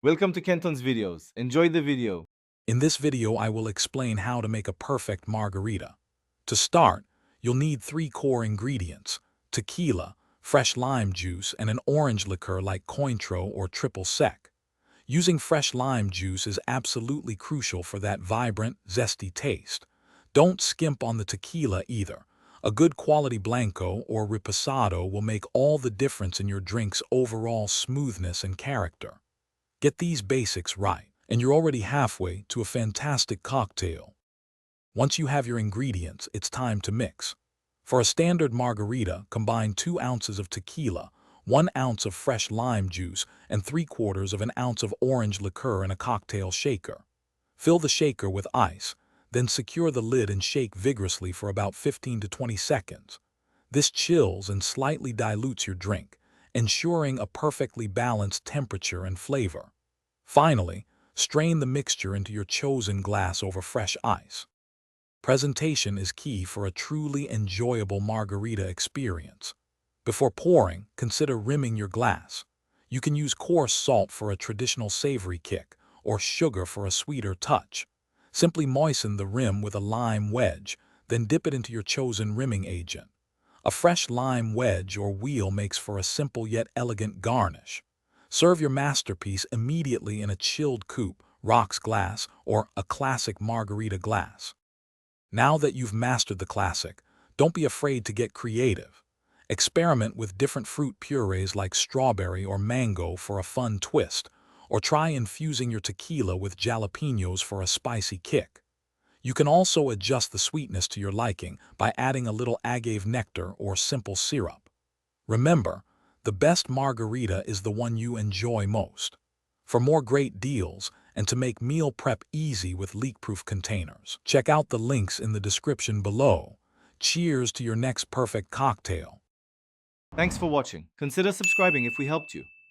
Welcome to Kenton's videos. Enjoy the video. In this video, I will explain how to make a perfect margarita. To start, you'll need 3 core ingredients: tequila, fresh lime juice, and an orange liqueur like Cointreau or Triple Sec. Using fresh lime juice is absolutely crucial for that vibrant, zesty taste. Don't skimp on the tequila either. A good quality Blanco or Reposado will make all the difference in your drink's overall smoothness and character. Get these basics right, and you're already halfway to a fantastic cocktail. Once you have your ingredients, it's time to mix. For a standard margarita, combine 2 ounces of tequila, 1 ounce of fresh lime juice, and 3/4 of an ounce of orange liqueur in a cocktail shaker. Fill the shaker with ice, then secure the lid and shake vigorously for about 15 to 20 seconds. This chills and slightly dilutes your drink, ensuring a perfectly balanced temperature and flavor. Finally, strain the mixture into your chosen glass over fresh ice. Presentation is key for a truly enjoyable margarita experience. Before pouring, consider rimming your glass. You can use coarse salt for a traditional savory kick, or sugar for a sweeter touch. Simply moisten the rim with a lime wedge, then dip it into your chosen rimming agent. A fresh lime wedge or wheel makes for a simple yet elegant garnish. Serve your masterpiece immediately in a chilled coupe, rocks glass, or a classic margarita glass. Now that you've mastered the classic, don't be afraid to get creative. Experiment with different fruit purees like strawberry or mango for a fun twist, or try infusing your tequila with jalapenos for a spicy kick. You can also adjust the sweetness to your liking by adding a little agave nectar or simple syrup. Remember, the best margarita is the one you enjoy most. For more great deals and to make meal prep easy with leak-proof containers, check out the links in the description below. Cheers to your next perfect cocktail. Thanks for watching. Consider subscribing if we helped you.